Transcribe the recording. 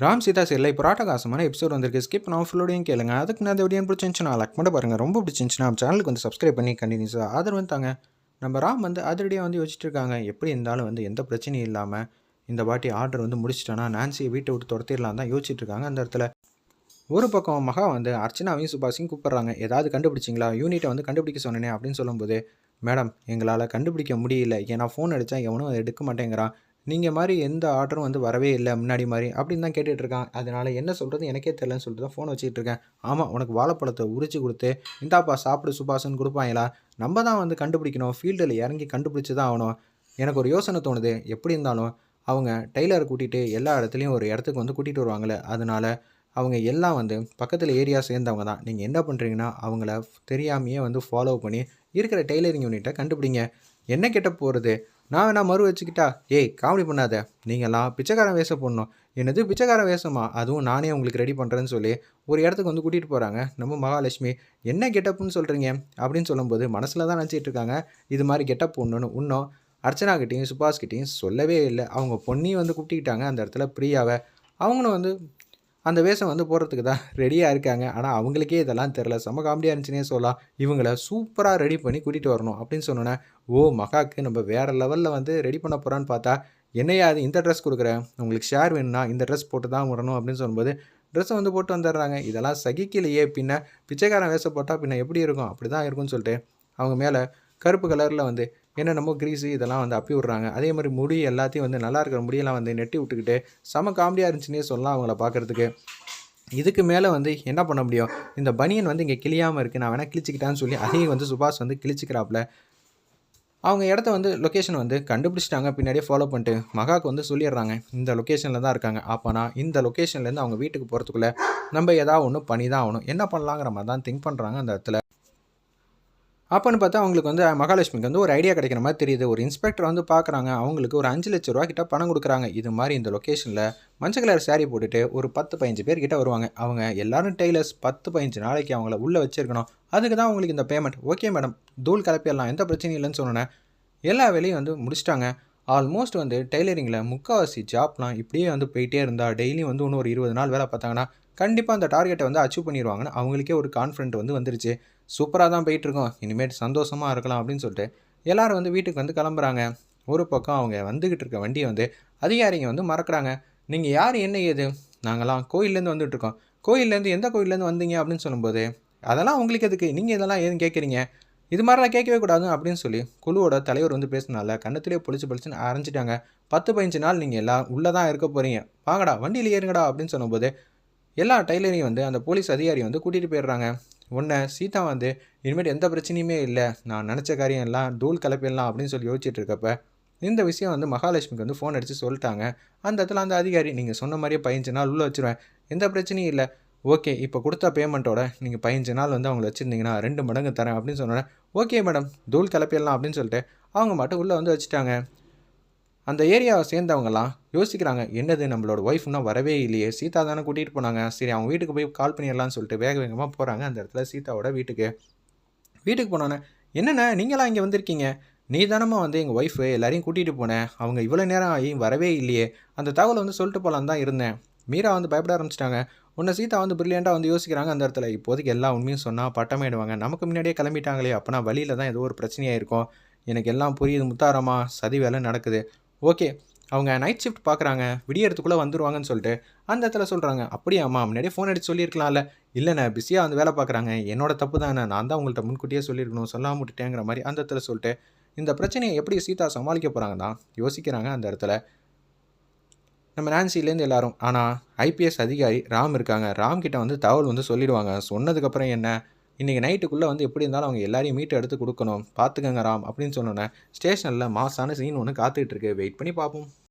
Ram Sita serial இப்போ ராட்டகாசமான episode வந்திருக்கு. Skip பண்ணாமல் ஃபுல்லோடையும் கேளுங்க. அதுக்கு நான் இந்த வீடியோ பிடிச்சிருந்துச்சுன்னா லைக் பண்ண பாருங்கள். ரொம்ப பிடிச்சிருந்துச்சுன்னா நம்ம சேனலுக்கு வந்து சப்ஸ்கிரைப் பண்ணி கண்டினியூஸாக ஆதரவு தாங்க. நம்ம ராம் வந்து அதிரடியாக வந்து யோசிச்சுட்டு இருக்காங்க. எப்படி இருந்தாலும் வந்து எந்த பிரச்சனையும் இல்லாமல் இந்த வாட்டி ஆர்டர் வந்து முடிச்சிட்டோன்னா நான்சியை வீட்டை விட்டு துரத்திடலாம் தான் யோசிச்சுட்டு இருக்காங்க. அந்த இடத்துல ஒரு பக்கம் மகா வந்து அர்ச்சனாவையும் சுபாஷையும் கூப்பிட்றாங்க. ஏதாவது கண்டுபிடிச்சிங்களா, யூனிட்டை வந்து கண்டுபிடிக்க சொன்னேனே அப்படின்னு சொல்லும்போது, மேடம் எங்களால் கண்டுபிடிக்க முடியல, ஏன்னா ஃபோன் அடித்தா எவனும் அதை எடுக்க மாட்டேங்கிறான், நீங்கள் மாதிரி எந்த ஆர்டரும் வந்து வரவே இல்லை முன்னாடி மாதிரி அப்படின்னு தான் கேட்டுட்ருக்கான். அதனால் என்ன சொல்கிறது எனக்கே தெரிலன்னு சொல்லிட்டு தான் ஃபோன் வச்சுக்கிட்டு இருக்கேன். ஆமாம், உனக்கு வாழைப்பழத்தை உரிச்சு கொடுத்து இந்தாப்பா சாப்பிடு சுபாஷன்னு கொடுப்பாங்களா, நம்ம தான் வந்து கண்டுபிடிக்கணும், ஃபீல்டில் இறங்கி கண்டுபிடிச்சி தான் ஆகணும். எனக்கு ஒரு யோசனை தோணுது, எப்படி இருந்தாலும் அவங்க டெய்லரை கூட்டிகிட்டு எல்லா இடத்துலையும் ஒரு இடத்துக்கு வந்து கூட்டிகிட்டு வருவாங்களே, அதனால் அவங்க எல்லாம் வந்து பக்கத்தில் ஏரியா சேர்ந்தவங்க தான். நீங்கள் என்ன பண்ணுறீங்கன்னா அவங்கள தெரியாமையே வந்து ஃபாலோ பண்ணி இருக்கிற டெய்லரிங் யூனிட்டை கண்டுபிடிங்க. என்ன கெட்ட போகிறது, நான் வேணா மறு வச்சுக்கிட்டா, ஏய் காமெடி பண்ணாத, நீங்கள்லாம் பிச்சைக்காரன் வேஷம் போடணும். என்னது பிச்சைக்காரன் வேஷமா, அதுவும் நானே உங்களுக்கு ரெடி பண்ணுறேன்னு சொல்லி ஒரு இடத்துக்கு வந்து கூட்டிகிட்டு போகிறாங்க நம்ம மகாலட்சுமி. என்ன கெட்டப்புன்னு சொல்கிறீங்க அப்படின்னு சொல்லும்போது மனசில் தான் நினச்சிட்டு இருக்காங்க இது மாதிரி கெட்டப் ஒன்றுன்னு. இன்னும் அர்ச்சனாக்கிட்டையும் சுபாஷ்கிட்டையும் சொல்லவே இல்லை. அவங்க பொண்ணையும் வந்து கூப்பிட்டுக்கிட்டாங்க அந்த இடத்துல பிரியாவை. அவங்களும் வந்து அந்த வேஷம் வந்து போடுறதுக்கு தான் ரெடியாக இருக்காங்க. ஆனால் அவங்களுக்கே இதெல்லாம் தெரில. செம்ம காமெடியாக இருந்துச்சுன்னே சொல்லலாம். இவங்கள சூப்பராக ரெடி பண்ணி கூட்டிகிட்டு வரணும் அப்படின்னு சொன்னோன்னே, ஓ மகாக்கு நம்ம வேறு லெவலில் வந்து ரெடி பண்ண போகிறான்னு பார்த்தா, என்னையா அது இந்த ட்ரெஸ் கொடுக்குறேன், உங்களுக்கு ஷேர் வேணும்னா இந்த ட்ரெஸ் போட்டு தான் வரணும் அப்படின்னு சொல்லும்போது ட்ரெஸ்ஸை வந்து போட்டு வந்துடுறாங்க. இதெல்லாம் சகிக்கலையே, பின்ன பிச்சைக்காரன் வேஷம் போட்டால் பின்ன எப்படி இருக்கும், அப்படி தான் இருக்கும்னு சொல்லிட்டு அவங்க மேலே கருப்பு கலரில் வந்து என்னென்னமோ கிரீஸு இதெல்லாம் வந்து அப்பி விட்றாங்க. அதே மாதிரி முடி எல்லாத்தையும் வந்து நல்லா இருக்கிற முடியெல்லாம் வந்து நெட்டி விட்டுக்கிட்டு செம காமெடியாக இருந்துச்சுன்னே சொல்லலாம் அவங்கள பார்க்குறதுக்கு. இதுக்கு மேலே வந்து என்ன பண்ண முடியும், இந்த பனியன் வந்து இங்கே கிளியாமல் இருக்குது, நான் வேணால் கிழிச்சிக்கிட்டான்னு சொல்லி அதையும் வந்து சுபாஷ் வந்து கிழிச்சிக்கிறாப்புல. அவங்க இடத்த வந்து லொக்கேஷன் வந்து கண்டுபிடிச்சிட்டாங்க. பின்னாடியே ஃபாலோ பண்ணிட்டு மகாவுக்கு வந்து சொல்லிடுறாங்க இந்த லொக்கேஷனில் தான் இருக்காங்க. அப்போனா இந்த லொக்கேஷன்லேருந்து அவங்க வீட்டுக்கு போகிறதுக்குள்ளே நம்ம ஏதாவது ஒன்று பண்ணி தான் ஆகணும், என்ன பண்ணலாங்கிற மாதிரி தான் திங்க் பண்ணுறாங்க அந்த இடத்துல. அப்போன்னு பார்த்தா அவங்களுக்கு வந்து மகாலட்சுமிக்கு வந்து ஒரு ஐடியா கிடைக்கிற மாதிரி தெரியுது. ஒரு இன்ஸ்பெக்டர் வந்து பார்க்குறாங்க. அவங்களுக்கு ஒரு 5 லட்ச ரூபா கிட்ட பணம் கொடுக்குறாங்க. இது மாதிரி இந்த லொக்கேஷனில் மஞ்சள் கலர் சாரீ போட்டுட்டு ஒரு 10-15 பேர் கிட்ட வருவாங்க. அவங்க எல்லாரும் டெய்லர்ஸ் 10-15 நாளைக்கு அவங்கள உள்ளே வச்சிருக்கணும். அதுக்கு தான் உங்களுக்கு இந்த பேமெண்ட். ஓகே மேடம், தூள் கலப்பிடலாம், எந்த பிரச்சனையும் இல்லைன்னு சொன்னேன். எல்லா வேலையும் வந்து முடிச்சிட்டாங்க. ஆல்மோஸ்ட் வந்து டெய்லரிங்கில் முக்கால்வாசி ஜாப்லாம் இப்படியே வந்து போயிட்டே இருந்தால் டெய்லியும் வந்து இன்னும் ஒரு 20 நாள் வேலை பார்த்தாங்கன்னா கண்டிப்பாக அந்த டார்கெட்டை வந்து அச்சீவ் பண்ணிடுவாங்கன்னு அவங்களுக்கே ஒரு கான்ஃபிடென்ட் வந்து வந்துருச்சு. சூப்பராக தான் போயிட்டுருக்கோம், இனிமேல் சந்தோஷமாக இருக்கலாம் அப்படின்னு சொல்லிட்டு எல்லோரும் வந்து வீட்டுக்கு வந்து கிளம்புறாங்க. ஒரு பக்கம் அவங்க வந்துக்கிட்டு இருக்க வண்டியை வந்து அதிகாரிங்க வந்து மறக்கிறாங்க. நீங்கள் யார் என்ன ஏது, நாங்களாம் கோயிலேருந்து வந்துட்டுருக்கோம், கோயிலேருந்து எந்த கோயிலேருந்து வந்தீங்க அப்படின்னு சொல்லும்போது, அதெல்லாம் உங்களுக்கு எதுக்கு, நீங்கள் இதெல்லாம் ஏதுன்னு கேட்குறீங்க, இது மாதிரிலாம் கேட்கவே கூடாது அப்படின்னு சொல்லி குழுவோட தலைவர் வந்து பேசினால கண்ணத்திலே பொழிச்சுன்னு அரைஞ்சிட்டாங்க. 10-15 நாள் நீங்கள் எல்லாம் உள்ளே தான் இருக்க போகிறீங்க, வாங்கடா வண்டியில் ஏறுங்கடா அப்படின்னு சொல்லும்போது எல்லா டைலரையும் வந்து அந்த போலீஸ் அதிகாரி வந்து கூட்டிகிட்டு போயிடுறாங்க. உன்னை சீதா வந்து இனிமேல் எந்த பிரச்சனையுமே இல்லை, நான் நினச்ச காரியம் எல்லாம் தூள் கலப்பிடலாம் அப்படின்னு சொல்லி யோசிச்சுட்டு இருக்கப்ப இந்த விஷயம் வந்து மகாலட்சுமிக்கு வந்து ஃபோன் அடித்து சொல்லிட்டாங்க. அந்த இடத்துல அந்த அதிகாரி, நீங்கள் சொன்ன மாதிரியே 15 நாள் உள்ளே வச்சுருவேன், எந்த பிரச்சனையும் இல்லை, ஓகே இப்போ கொடுத்த பேமெண்ட்டோட நீங்கள் 15 நாள் வந்து அவங்கள வச்சுருந்தீங்கன்னா 2 மடங்கு தரேன் அப்படின்னு சொன்னேன். ஓகே மேடம், தூள் கலப்பிடலாம் அப்படின்னு சொல்லிட்டு அவங்க மட்டும் உள்ளே வந்து வச்சுட்டாங்க. அந்த ஏரியாவை சேர்ந்தவங்கலாம் யோசிக்கிறாங்க, என்னது நம்மளோட ஒய்ஃப் இன்னும் வரவே இல்லையே, சீதா தானே கூட்டிகிட்டு போனாங்க, சரி அவங்க வீட்டுக்கு போய் கால் பண்ணிடலான்னு சொல்லிட்டு வேக வேகமாக போகிறாங்க அந்த இடத்துல சீதாவோட வீட்டுக்கு. வீட்டுக்கு போனோன்னே, என்னென்ன நீங்களாம் இங்கே வந்திருக்கீங்க, நீ தானம்மா வந்து எங்கள் ஒய்ஃபு எல்லாரையும் கூட்டிகிட்டு போனேன், அவங்க இவ்வளோ நேரம் ஆகி வரவே இல்லையே, அந்த தகவலை வந்து சொல்லிட்டு போகலான்னு தான் இருந்தேன். மீரா வந்து பயப்பட ஆரம்பிச்சிட்டாங்க. உன்னை சீதா வந்து பிரில்லியண்ட்டாக வந்து யோசிக்கிறாங்க அந்த இடத்துல. இப்போதைக்கு எல்லா உண்மையும் சொன்னால் பட்டமாயிடுவாங்க, நமக்கு முன்னாடியே கிளம்பிட்டாங்களே, அப்போனா வழியில் தான் ஏதோ ஒரு பிரச்சனையாக இருக்கும், எனக்கு எல்லாம் புரியுது முத்தாரமா, சதி வேலை நடக்குது. ஓகே, அவங்க நைட் ஷிஃப்ட் பார்க்குறாங்க, விடியறதுக்குள்ளே வந்துடுவாங்கன்னு சொல்லிட்டு அந்த இடத்துல சொல்கிறாங்க. அப்படியாம்மா, முன்னாடியே ஃபோன் அடித்து சொல்லியிருக்கலாம்ல. இல்லைண்ணே, பிஸியாக வந்து வேலை பார்க்குறாங்க, என்னோட தப்பு தானே, நான் தான் உங்கள்கிட்ட முன்கூட்டியே சொல்லியிருக்கணும், சொல்லாமல் விட்டுட்டேங்கிற மாதிரி அந்த இடத்துல சொல்லிட்டு இந்த பிரச்சனையை எப்படி சீதா சமாளிக்க போகிறாங்க தான் யோசிக்கிறாங்க அந்த இடத்துல நம்ம நான்சிலேருந்து எல்லாரும். ஆனால் ஐபிஎஸ் அதிகாரி ராம் இருக்காங்க. ராம் கிட்ட வந்து தகவல் வந்து சொல்லிடுவாங்க. சொன்னதுக்கப்புறம் என்ன, இன்றைக்கி நைட்டுக்குள்ளே வந்து எப்படி இருந்தாலும் அவங்க எல்லாரையும் மீட்டு எடுத்து கொடுக்கணும், பார்த்துக்கங்க ராம் அப்படின்னு சொன்னோன்னே ஸ்டேஷனில் மாசான சீன் ஒன்று காத்துக்கிட்டு இருக்கு. வெயிட் பண்ணி பார்ப்போம்.